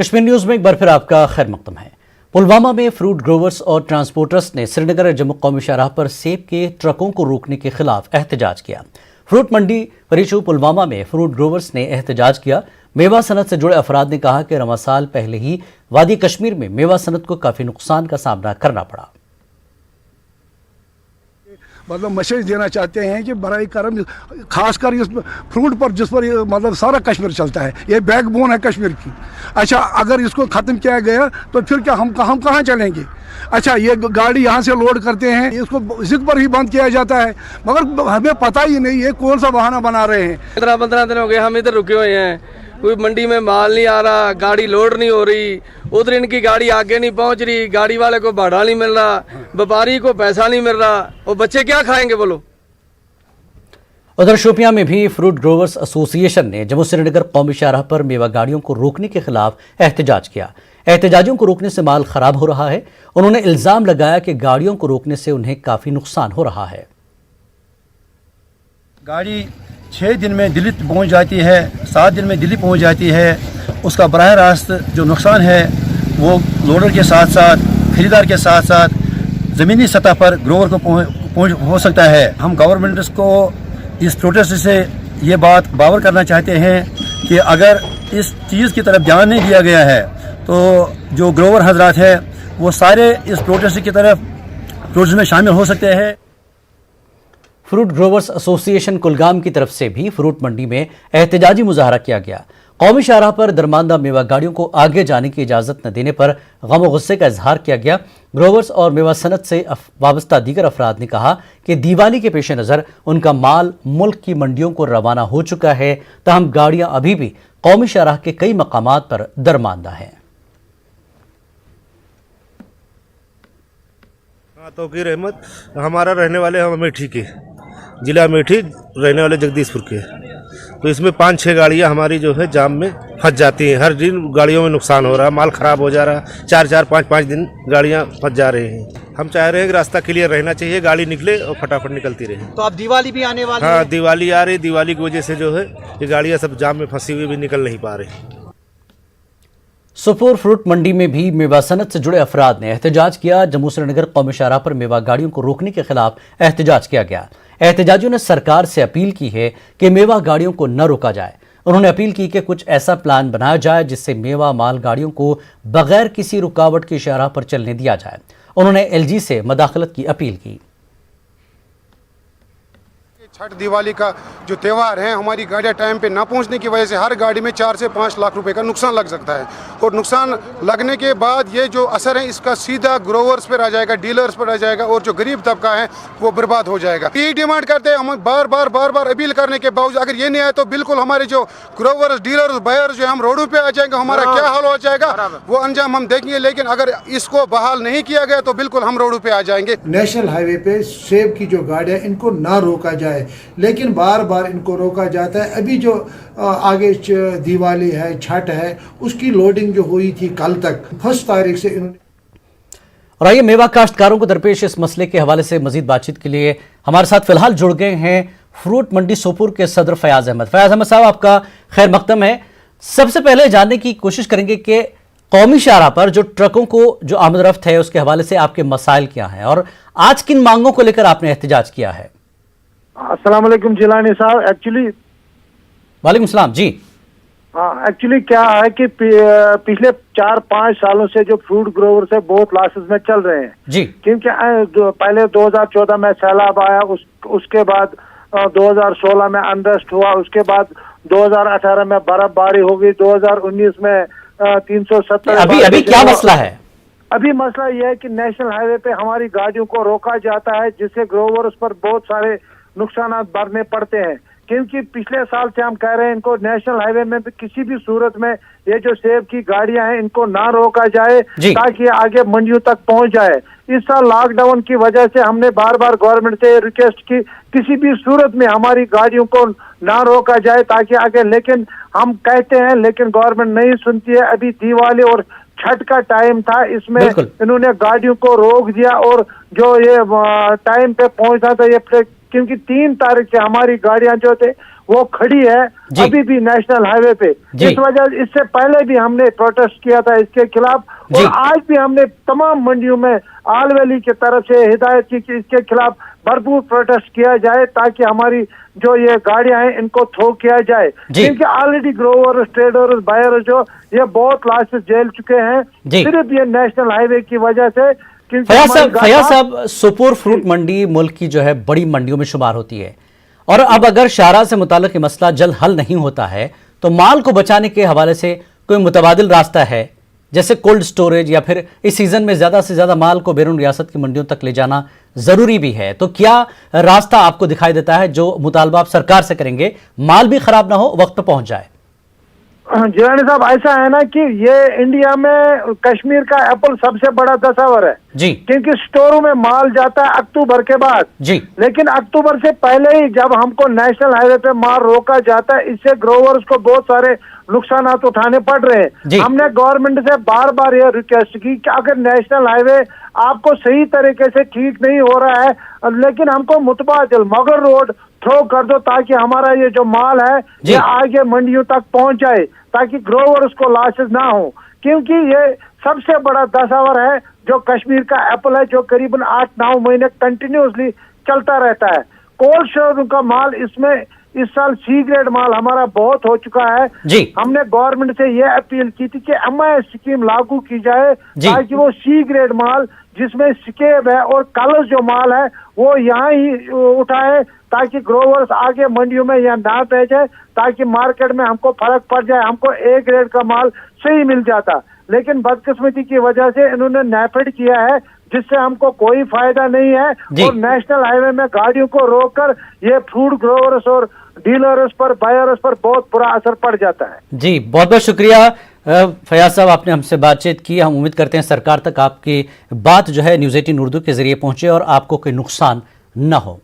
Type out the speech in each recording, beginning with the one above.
Kashmir news में एक बार फिर आपका खैर मकदम है। पुलवामा में फ्रूट ग्रोवर्स और ट्रांसपोर्टर्स ने श्रीनगर जम्मू कौमी शाहराह पर सेब के ट्रकों को रोकने के खिलाफ एहतजाज किया। फ्रूट मंडी परिशु पुलवामा में फ्रूट ग्रोवर्स ने एहतजाज किया। मेवा सनत से जुड़े अफराद ने कहा कि रमज़ान साल पहले ही वादी कश्मीर में मेवा सनत को काफी नुकसान का सामना करना पड़ा। मतलब मैसेज देना चाहते हैं कि बराए करम खासकर इस फ्रूट पर जिस पर मतलब सारा कश्मीर चलता है, ये बैकबोन है कश्मीर की। अच्छा, अगर इसको ख़त्म किया गया तो फिर क्या हम कहाँ चलेंगे। अच्छा, ये गाड़ी यहाँ से लोड करते हैं, इसको जिद पर ही बंद किया जाता है, मगर हमें पता ही नहीं है कौन सा बहाना बना रहे हैं। 15 दिन हो गए हम इधर रुके हुए हैं, कोई मंडी में माल नहीं आ रहा, गाड़ी लोड नहीं हो रही, उधर इनकी गाड़ी आगे नहीं पहुंच रही, गाड़ी वाले को भाड़ा नहीं मिल रहा, व्यापारी को पैसा नहीं मिल रहा, और बच्चे क्या खाएंगे बोलो। उधर शोपियां में भी फ्रूट ग्रोवर्स एसोसिएशन ने जम्मू श्रीनगर कौमी शाहराह पर मेवा गाड़ियों को रोकने के खिलाफ एहतजाज किया। एहतजाजियों को रोकने से माल खराब हो रहा है। उन्होंने इल्जाम लगाया कि गाड़ियों को रोकने से उन्हें काफी नुकसान हो रहा है। गाड़ी 6 दिन में दिल्ली पहुंच जाती है, 7 दिन में दिल्ली पहुंच जाती है। उसका बराह रास्त जो नुकसान है वो लोडर के साथ साथ खरीदार के साथ साथ ज़मीनी सतह पर ग्रोवर को हो सकता है। हम गवर्नमेंट को इस प्रोटेस्ट से ये बात बावर करना चाहते हैं कि अगर इस चीज़ की तरफ ध्यान नहीं दिया गया है तो जो ग्रोवर हजरात है वो सारे इस प्रोटेस्ट की प्रोटेस्ट में शामिल हो सकते हैं। फ्रूट ग्रोवर्स एसोसिएशन कुलगाम की तरफ से भी फ्रूट मंडी में एहतजाजी मुजाहरा किया गया। कौमी शाहराह पर दरमानदा मेवा गाड़ियों को आगे जाने की इजाजत न देने पर गम और गुस्से का इजहार किया गया। ग्रोवर्स और मेवा सनत से वाबस्ता दीगर अफराद ने कहा कि दिवाली के पेश नज़र उनका माल मुल्क की मंडियों को रवाना हो चुका है, तहम गाड़ियां अभी भी कौमी शाहराह के कई मकामात पर दरमानदा हैं। तो की रहमत हमारा रहने वाले हम अमेठी के जिला अमेठी रहने वाले जगदीशपुर के, तो इसमें 5-6 गाड़ियां हमारी जो है जाम में फंस जाती हैं। हर दिन गाड़ियों में नुकसान हो रहा है, माल खराब हो जा रहा है। 4-4, 5-5 दिन गाड़ियां फंस जा रही हैं। हम चाह रहे हैं कि रास्ता क्लियर रहना चाहिए, गाड़ी निकले और फटाफट निकलती रहे। तो अब दिवाली भी आने वाली है। हाँ, दिवाली आ रही, दिवाली की वजह से जो है ये गाड़ियाँ सब जाम में फंसी हुई भी निकल नहीं पा रही। सुपोर फ्रूट मंडी में भी मेवा सनत से जुड़े अफराद ने एहतजाज किया। जम्मू श्रीनगर कौमी शाहराह पर मेवा गाड़ियों को रोकने के खिलाफ एहतजाज किया गया। एहतजाजियों ने सरकार से अपील की है कि मेवा गाड़ियों को न रोका जाए। उन्होंने अपील की कि कुछ ऐसा प्लान बनाया जाए जिससे मेवा माल गाड़ियों को बगैर किसी रुकावट की शाहराह पर चलने दिया जाए। उन्होंने LG से मदाखलत की अपील की। छठ दिवाली का जो त्यौहार है, हमारी गाड़ियाँ टाइम पे ना पहुंचने की वजह से हर गाड़ी में 4 से 5 लाख रुपए का नुकसान लग सकता है, और नुकसान लगने के बाद ये जो असर है इसका सीधा ग्रोवर्स पर आ जाएगा, डीलर्स पर आ जाएगा, और जो गरीब तबका है वो बर्बाद हो जाएगा। यही डिमांड करते हैं हम बार बार अपील करने के बावजूद अगर ये नहीं आए तो बिल्कुल हमारे जो ग्रोवर्स, डीलर्स, बायर्स जो हम रोडों पे आ जाएंगे, हमारा क्या हाल हो जाएगा वो अंजाम हम देखेंगे। लेकिन अगर इसको बहाल नहीं किया गया तो बिल्कुल हम रोडों पे आ जाएंगे। नेशनल हाईवे पे सेब की जो गाड़ियाँ इनको ना रोका जाए, लेकिन बार बार इनको रोका जाता है। अभी जो आगे दिवाली है, छठ है, उसकी लोडिंग जो हुई थी कल तक 1 तारीख से इन्होंने। और आइए मेवा काश्तकारों को दरपेश इस मसले के हवाले से मजीद बातचीत के लिए हमारे साथ फिलहाल जुड़ गए हैं फ्रूट मंडी सोपुर के सदर फयाज अहमद। फयाज अहमद साहब, आपका खैर मकदम है। सबसे पहले जानने की कोशिश करेंगे कि कौमी शाहराह पर जो ट्रकों को जो आमद रफ्त है उसके हवाले से आपके मसाइल क्या हैं और आज किन मांगों को लेकर आपने एहतजाज किया है। अस्सलाम वालेकुम जिलानी साहब। एक्चुअली वालेकुम सलाम जी। हाँ, एक्चुअली क्या है कि पिछले 4-5 सालों से जो फ्रूट ग्रोवर से बहुत लॉसेस में चल रहे हैं जी, क्योंकि पहले 2014 में सैलाब आया, उसके बाद 2016 में अनरेस्ट हुआ, उसके बाद 2018 में बर्फबारी हो गई, 2019 में 370। अभी क्या मसला है? अभी मसला यह है कि नेशनल हाईवे पे हमारी गाड़ियों को रोका जाता है, जिससे ग्रोवर्स पर बहुत सारे नुकसान भरने पड़ते हैं। क्योंकि पिछले साल से हम कह रहे हैं इनको नेशनल हाईवे में भी किसी भी सूरत में ये जो सेब की गाड़ियां हैं इनको ना रोका जाए ताकि आगे मंडियों तक पहुंच जाए। इस साल लॉकडाउन की वजह से हमने बार बार गवर्नमेंट से रिक्वेस्ट की किसी भी सूरत में हमारी गाड़ियों को ना रोका जाए ताकि आगे, लेकिन हम कहते हैं लेकिन गवर्नमेंट नहीं सुनती है। अभी दिवाली और छठ का टाइम था, इसमें इन्होंने गाड़ियों को रोक दिया और जो ये टाइम पे पहुंचना था ये क्योंकि 3 तारीख से हमारी गाड़ियां जो थे वो खड़ी है जी। अभी भी नेशनल हाईवे पे। जी। इस वजह इससे पहले भी हमने प्रोटेस्ट किया था इसके खिलाफ, जी। और आज भी हमने तमाम मंडियों में आल वैली की तरफ से हिदायत की कि इसके खिलाफ भरपूर प्रोटेस्ट किया जाए ताकि हमारी जो ये गाड़ियां हैं इनको थोक किया जाए, जी। क्योंकि ऑलरेडी ग्रोवर्स, ट्रेडर्स, बायर्स जो ये बहुत लॉसेस झेल चुके हैं जी। सिर्फ ये नेशनल हाईवे की वजह से। क्योंकि फयाज साहब, सुपुर फ्रूट मंडी मुल्क की जो है बड़ी मंडियों में शुमार होती है, और अब अगर शाहराह से मुताल्लिक ये मसला जल्द हल नहीं होता है तो माल को बचाने के हवाले से कोई मुतबादिल रास्ता है, जैसे कोल्ड स्टोरेज, या फिर इस सीजन में ज्यादा से ज्यादा माल को बैरून रियासत की मंडियों तक ले जाना जरूरी भी है, तो क्या रास्ता आपको दिखाई देता है जो मुतालबा आप सरकार से करेंगे, माल भी खराब ना हो, वक्त पर पहुंच जाए? जिलानी साहब, ऐसा है ना कि ये इंडिया में कश्मीर का एप्पल सबसे बड़ा दसावर है जी। क्योंकि स्टोरों में माल जाता है अक्टूबर के बाद जी। लेकिन अक्टूबर से पहले ही जब हमको नेशनल हाईवे पे माल रोका जाता है, इससे ग्रोवर्स को बहुत सारे नुकसान उठाने पड़ रहे हैं। हमने गवर्नमेंट से बार बार यह रिक्वेस्ट की कि अगर नेशनल हाईवे आपको सही तरीके से ठीक नहीं हो रहा है, लेकिन हमको मुतबादिल मगर रोड थ्रो कर दो ताकि हमारा ये जो माल है ये आगे मंडियों तक पहुंच जाए, ताकि ग्रोवर्स को लॉसेस ना हो, क्योंकि ये सबसे बड़ा दसावर है जो कश्मीर का एप्पल है, जो करीबन 8-9 महीने कंटिन्यूसली चलता रहता है। कोल्ड स्टोर का माल इसमें इस साल सी ग्रेड माल हमारा बहुत हो चुका है जी। हमने गवर्नमेंट से ये अपील की थी कि MIS स्कीम लागू की जाए ताकि वो सी ग्रेड माल जिसमें स्केब है और कलर्स जो माल है वो यहाँ ही उठाए, ताकि ग्रोवर्स आगे मंडियों में यहाँ ना भेजे, ताकि मार्केट में हमको फर्क पड़ जाए, हमको A ग्रेड का माल सही मिल जाता। लेकिन बदकिस्मती की वजह से इन्होंने नैफेड किया है जिससे हमको कोई फायदा नहीं है, और नेशनल हाईवे में गाड़ियों को रोककर ये फ्रूट ग्रोवर्स और डीलर्स पर, बायर्स पर बहुत बुरा असर पड़ जाता है। जी, बहुत बहुत शुक्रिया फयाज साहब, आपने हमसे बातचीत की। हम उम्मीद करते हैं सरकार तक आपकी बात जो है न्यूज़ 18 उर्दू के जरिए पहुंचे और आपको कोई नुकसान न हो।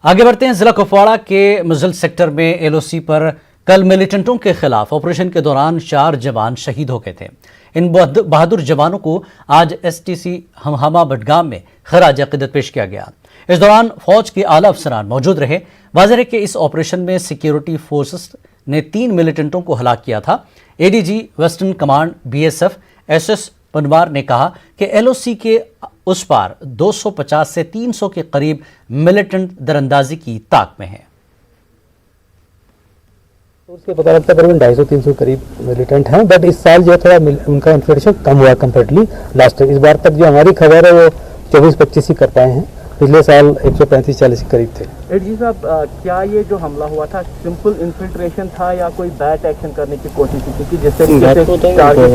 आगे बढ़ते हैं। जिला कुपवाड़ा के मुजल सेक्टर में LOC पर कल मिलिटेंटों के खिलाफ ऑपरेशन के दौरान 4 जवान शहीद हो गए थे। इन बहादुर जवानों को आज STC हमहमा बडगाम में खराज अकीदत पेश किया गया। इस दौरान फौज के आला अफसरान मौजूद रहे। वाज़ेह है कि इस ऑपरेशन में सिक्योरिटी फोर्सेस ने 3 मिलिटेंटों को हलाक किया था। ADG western command BSF SS Panwar ने कहा कि LOC के उस पार 250 से 300 के करीब मिलिटेंट दरअंदाजी की ताक में हैं। उसके पता लगता है करीबन 250-300 करीब मिलिटेंट हैं, बट इस साल जो थोड़ा उनका इन्फिल्ट्रेशन कम हुआ कंपेरेटिवली लास्ट ईयर। इस बार तक जो हमारी खबर है वो 24-25 ही कर पाए हैं, पिछले साल 135-40 के करीब थे। एडजी साहब, क्या ये जो हमला हुआ था सिंपल इन्फिल्ट्रेशन था या कोई बैट एक्शन करने की कोशिश की थी जिससे टारगेट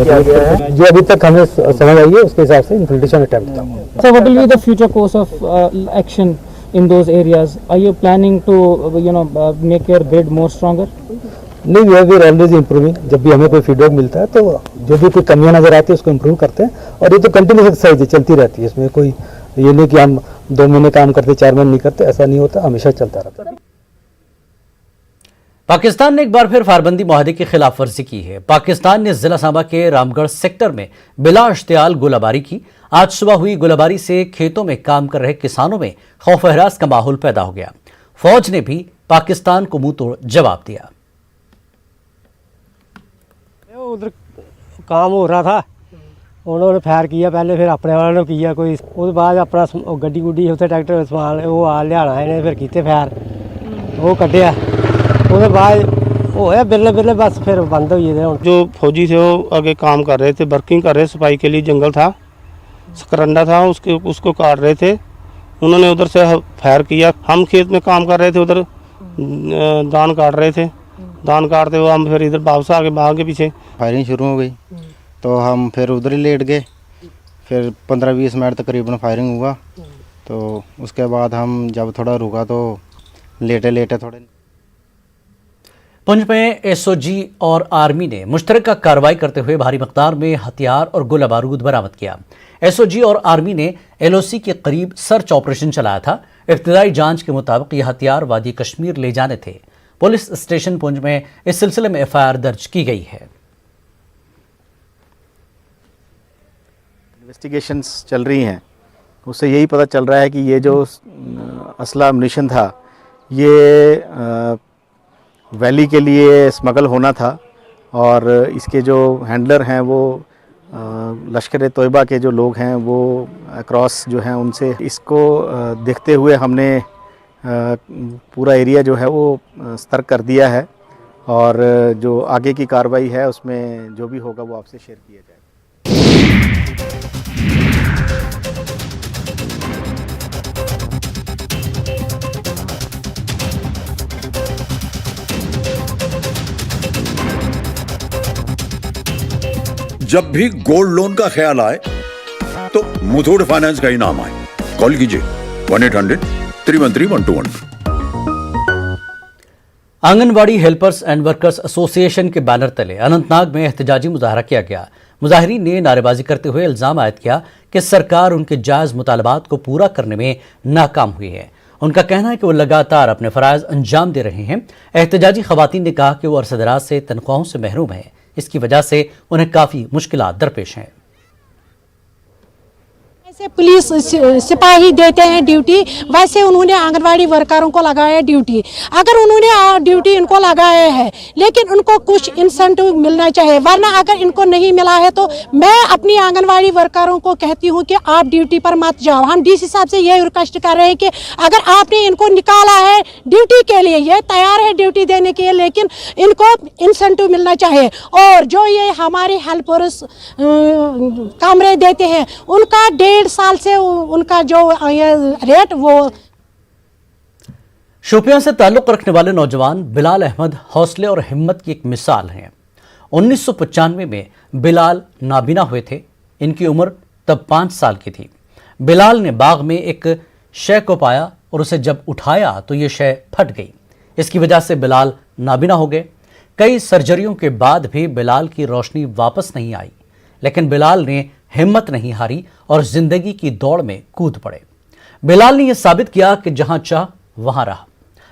किया गया है? जो अभी तक हमें समझ आई है उसके हिसाब से इन्फिल्ट्रेशन अटेम्प्ट था। So what will be the future course of action in those areas? Are you planning to make your bid more stronger? नहीं, वी आर ऑलवेज इम्प्रूविंग। जब भी हमें कोई फीडबैक मिलता है तो जो भी कोई कमियां नजर आती है उसको इम्प्रूव करते हैं, और ये तो कंटिन्यूस एक्सरसाइज चलती रहती है। इसमें कोई ये नहीं कि हम 2 महीने काम करते 4 महीने नहीं करते, ऐसा नहीं होता, हमेशा चलता रहता है। पाकिस्तान ने एक बार फिर फारबंदी मुआहदे की खिलाफ वर्जी की है। पाकिस्तान ने जिला सांबा के रामगढ़ सेक्टर में बिला इश्तियाल गोलाबारी की। आज सुबह हुई गोलाबारी से खेतों में काम कर रहे किसानों में खौफ हरास का माहौल पैदा हो गया। फौज ने भी पाकिस्तान को मुंह तोड़ जवाब दिया। उधर काम हो रहा था, उन्होंने फायर किया पहले, फिर अपने वालों ने किया कोई, उसके बाद अपना गड्डी गुड्डी उत्थे ट्रैक्टर समान वो आ लियाना इन्हें फिर किते फायर, वो कटिया, उसके बाद होया बिल्ले बिल्ले बस फिर बंद हो गए। जो फौजी थे वो आगे काम कर रहे थे, वर्किंग कर रहे, सफाई के लिए जंगल था, सकरंडा था, उसको काट रहे थे, उन्होंने उधर से फायर किया। हम खेत में काम कर रहे थे, उधर धान काट रहे थे, धान काटते हुए हम फिर इधर वापस आके भाग के पीछे फायरिंग शुरू हो गई, तो हम फिर उधर ही लेट गए। फिर 15-20 मिनट तकरीबन फायरिंग हुआ, तो उसके बाद हम जब थोड़ा रुका तो लेटे थोड़े। पुंछ में SOG और आर्मी ने मुश्तरका कार्रवाई करते हुए भारी मकदार में हथियार और गोला बारूद बरामद किया। SOG और आर्मी ने LOC के करीब सर्च ऑपरेशन चलाया था। इब्तदाई जांच के मुताबिक ये हथियार वादी कश्मीर ले जाने थे। पुलिस स्टेशन पुंछ में इस सिलसिले में FIR दर्ज की गई है। इन्वेस्टिगेशंस चल रही हैं, उससे यही पता चल रहा है कि ये जो असला अम्युनिशन था ये वैली के लिए स्मगल होना था और इसके जो हैंडलर हैं वो लश्कर तोयबा के जो लोग हैं वो अक्रॉस जो हैं उनसे इसको देखते हुए हमने पूरा एरिया जो है वो सतर्क कर दिया है और जो आगे की कार्रवाई है उसमें जो भी होगा वो आपसे शेयर किया जाएगा। जब भी गोल्ड लोन का ख्याल आए तो मुथूट फाइनेंस का ही नाम आए। कॉल कीजिए 1-800-313-1212। Anganwadi helpers and workers association के बैनर तले अनंतनाग में एहतजाजी मुजाहरा किया गया। मुजाहिरीन ने नारेबाजी करते हुए इल्जाम आयद किया कि सरकार उनके जायज मुतालबात को पूरा करने में नाकाम हुई है। उनका कहना है कि वो लगातार अपने फराइज अंजाम दे रहे हैं। एहतजाजी खवातीन ने कहा कि वो अरसदराज से तनख्वाहों से महरूम है, इसकी वजह से उन्हें काफ़ी मुश्किलात दरपेश हैं। जैसे पुलिस सिपाही देते हैं ड्यूटी, वैसे उन्होंने आंगनवाड़ी वर्करों को लगाया ड्यूटी। अगर उन्होंने ड्यूटी इनको लगाया है लेकिन उनको कुछ इंसेंटिव मिलना चाहिए, वरना अगर इनको नहीं मिला है तो मैं अपनी आंगनवाड़ी वर्करों को कहती हूं कि आप ड्यूटी पर मत जाओ। हम डीसी साहब से ये रिक्वेस्ट कर रहे हैं कि अगर आपने इनको निकाला है ड्यूटी के लिए, ये तैयार है ड्यूटी देने के लिए, लेकिन इनको इंसेंटिव मिलना चाहिए। और जो ये हमारे हेल्पर्स कमरे देते हैं उनका 1.5 साल से उनका जो रेट वो। शोपियां से ताल्लुक रखने वाले नौजवान बिलाल अहमद हौसले और हिम्मत की एक मिसाल हैं। 1995 में बिलाल नाबीना हुए थे। इनकी उम्र तब 5 साल की थी। बिलाल ने बाग में एक शय को पाया और उसे जब उठाया तो ये शय फट गई। इसकी वजह से बिलाल नाबीना हो गए। कई सर्जरियों के बाद भी बिलाल की रोशनी वापस नहीं आई, लेकिन बिलाल ने हिम्मत नहीं हारी और जिंदगी की दौड़ में कूद पड़े। बिलाल ने यह साबित किया कि जहां चाह वहां रहा।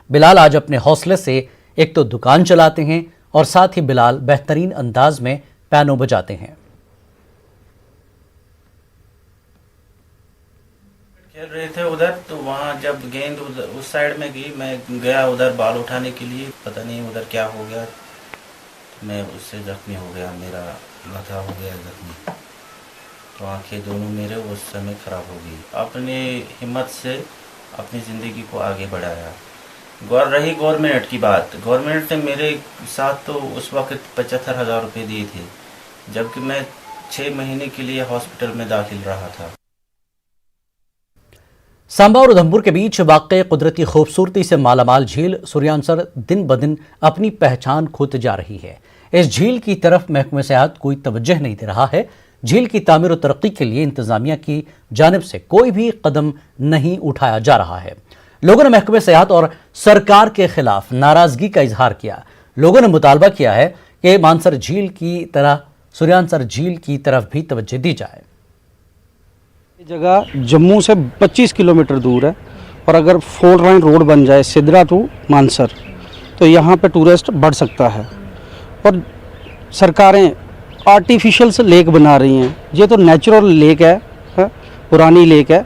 बिलाल आज अपने हौसले से एक तो दुकान चलाते हैं और साथ ही बिलाल बेहतरीन अंदाज में पियानो बजाते हैं। खेल रहे थे उधर, तो वहाँ जब गेंद उस साइड में गई, मैं गया उधर बाल उठाने के लिए, पता नहीं उधर क्या हो गया, मैं उससे जख्मी हो गया, मेरा माथा हो गया जख्मी, तो आंखें दोनों मेरे उस समय ख़राब हो गई। अपने हिम्मत से अपनी ज़िंदगी को आगे बढ़ाया। रही गवर्नमेंट की बात, गवर्नमेंट ने मेरे साथ तो उस वक्त 75,000 रुपये दिए थे, जबकि मैं 6 महीने के लिए हॉस्पिटल में दाखिल रहा था। सांबा और उधमपुर के बीच वाक़ई कुदरती खूबसूरती से मालामाल झील सुरियांसर दिन ब दिन अपनी पहचान खोते जा रही है। इस झील की तरफ महकमे सेहत कोई तवज्जो नहीं दे रहा है। झील की तामीर और तरक्की के लिए इंतजामिया की जानिब से कोई भी कदम नहीं उठाया जा रहा है। लोगों ने महकमे सेहत और सरकार के खिलाफ नाराजगी का इजहार किया। लोगों ने मुतालबा किया है कि मानसर झील की तरह सुरियांसर झील की तरफ भी तवज्जो दी जाए। ये जगह जम्मू से 25 किलोमीटर दूर है और अगर 4 लाइन रोड बन जाए सिदरा टू मानसर तो यहाँ पे टूरिस्ट बढ़ सकता है। और सरकारें आर्टिफिशियल से लेक बना रही हैं। ये तो नेचुरल लेक है, पुरानी लेक है,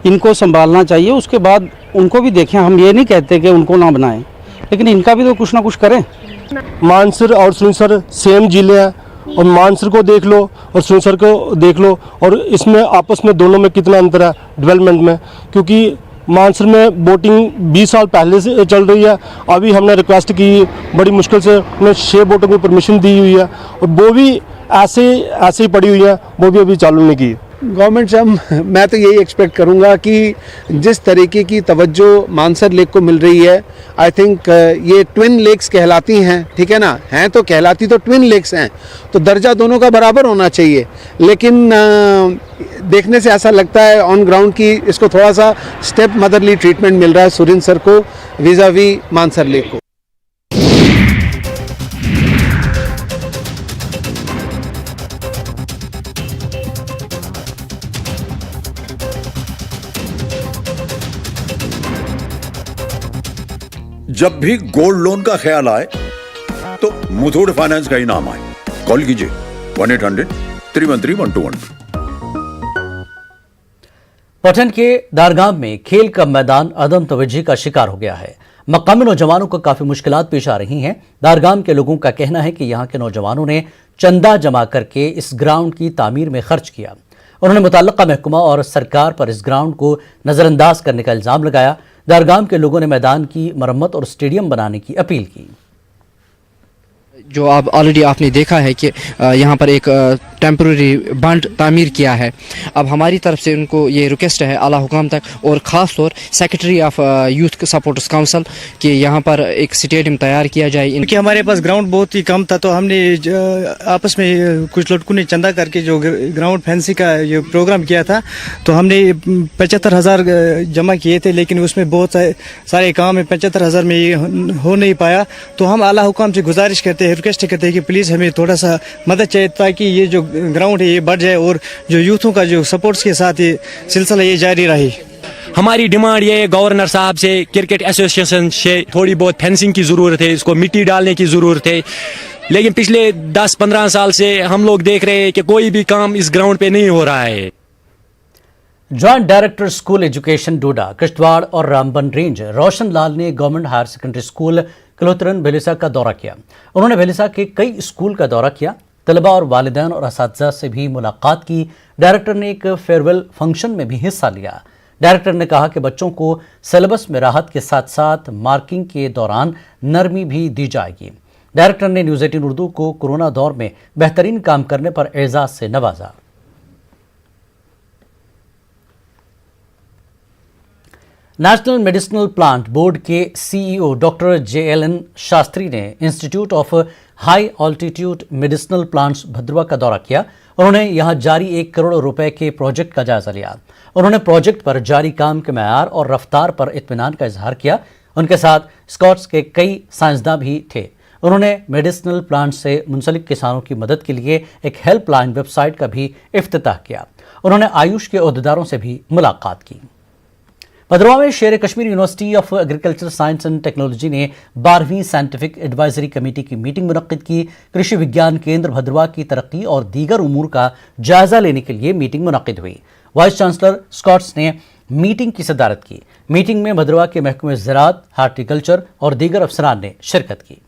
इनको संभालना चाहिए। उसके बाद उनको भी देखें, हम ये नहीं कहते कि उनको ना बनाएं, लेकिन इनका भी तो कुछ ना कुछ करें। मानसर और सुरियांसर सेम जिले हैं, और मानसर को देख लो और सुरियांसर को देख लो, और इसमें आपस में दोनों में कितना अंतर है डेवलपमेंट में। क्योंकि मानसर में बोटिंग 20 साल पहले से चल रही है। अभी हमने रिक्वेस्ट की, बड़ी मुश्किल से उन्हें 6 बोटों को परमिशन दी हुई है, और वो भी ऐसे ही पड़ी हुई है, वो भी अभी चालू नहीं की। गवर्नमेंट से मैं तो यही एक्सपेक्ट करूंगा कि जिस तरीके की तवज्जो मानसर लेक को मिल रही है, आई थिंक ये ट्विन लेक्स कहलाती हैं, ठीक है ना, हैं तो कहलाती तो ट्विन लेक्स हैं, तो दर्जा दोनों का बराबर होना चाहिए। लेकिन देखने से ऐसा लगता है ऑन ग्राउंड की इसको थोड़ा सा स्टेप मदरली ट्रीटमेंट मिल रहा है सुरियांसर को विज़ावी मानसर लेक को। जब भी गोल्ड लोन का ख्याल आए तो मुथूट फाइनेंस का ही नाम आए। कॉल कीजिए 1-800-313-1212। पटन के दारगाम में खेल का मैदान अदम तवज्जो का शिकार हो गया है। मकामी नौजवानों को काफी मुश्किलात पेश आ रही हैं। दारगाम के लोगों का कहना है कि यहाँ के नौजवानों ने चंदा जमा करके इस ग्राउंड की तामीर में खर्च किया। उन्होंने मुतल्लिका महकमा और सरकार पर इस ग्राउंड को नजरअंदाज करने का इल्जाम लगाया। दारगाम के लोगों ने मैदान की मरम्मत और स्टेडियम बनाने की अपील की। जो अब ऑलरेडी आपने देखा है कि यहाँ पर एक टेम्पररी बंद तामीर किया है। अब हमारी तरफ से उनको ये रिक्वेस्ट है आला हुकाम तक और ख़ास तौर secretary of youth supporters council कि यहाँ पर एक स्टेडियम तैयार किया जाए। क्योंकि हमारे पास ग्राउंड बहुत ही कम था, तो हमने आपस में कुछ लड़कों ने चंदा करके जो ग्राउंड फेंसिंग का ये प्रोग्राम किया था, तो हमने 75,000 जमा किए थे, लेकिन उसमें बहुत सारे काम है 75,000 में ये हो नहीं पाया। तो हम आला हुकाम से गुजारिश करते हैं, रिक्वेस्ट करते हैं कि प्लीज़ हमें थोड़ा सा मदद चाहिए ताकि ये जो ग्राउंड है ये बढ़ जाए और जो यूथों का जो सपोर्ट्स के साथ ये सिलसिला ये जारी रहे। हमारी डिमांड ये है गवर्नर साहब से, क्रिकेट एसोसिएशन से थोड़ी बहुत फेंसिंग की ज़रूरत है, इसको मिट्टी डालने की ज़रूरत है। लेकिन पिछले 10-15 साल से हम लोग देख रहे हैं कि कोई भी काम इस ग्राउंड पे नहीं हो रहा है। जॉइंट डायरेक्टर स्कूल एजुकेशन डोडा, किश्तवाड़ और रामबन रेंज रोशन लाल ने गवर्नमेंट हायर सेकेंडरी स्कूल किलोतरन भेलिसा का दौरा किया। उन्होंने भेलिसा के कई स्कूल का दौरा किया, तलबा और वालिदैन और असातिज़ा से भी मुलाकात की। डायरेक्टर ने एक फेयरवेल फंक्शन में भी हिस्सा लिया। डायरेक्टर ने कहा कि बच्चों को सिलेबस में राहत के साथ साथ मार्किंग के दौरान नरमी भी दी जाएगी। डायरेक्टर ने न्यूज़ 18 उर्दू को कोरोना दौर में बेहतरीन काम करने पर एजाज से नवाजा। नेशनल मेडिसिनल प्लांट बोर्ड के सीईओ डॉक्टर JLN शास्त्री ने institute of high altitude medicinal plants Bhaderwah का दौरा किया। उन्होंने यहां जारी 1 करोड़ रुपए के प्रोजेक्ट का जायजा लिया। उन्होंने प्रोजेक्ट पर जारी काम के मयार और रफ्तार पर इत्मीनान का इजहार किया। उनके साथ स्कॉट्स के कई साइंसदान भी थे। उन्होंने मेडिसिनल प्लांट से मुंसलिक किसानों की मदद के लिए एक हेल्पलाइन वेबसाइट का भी इफ्तिताह किया। उन्होंने आयुष के ओहदेदारों से भी मुलाकात की। भद्रवा में शेर Kashmir university of agriculture science and technology ने 12वीं साइंटिफिक एडवाइजरी कमेटी की मीटिंग मुनक्किद की। कृषि विज्ञान केंद्र भद्रवा की तरक्की और दीगर उमूर का जायजा लेने के लिए मीटिंग मुनक्किद हुई। वाइस चांसलर स्कॉट्स ने मीटिंग की सदारत की। मीटिंग में भद्रवा के महकमे ज़राअत, हार्टिकल्चर और दीगर अफसरान ने शिरकत की।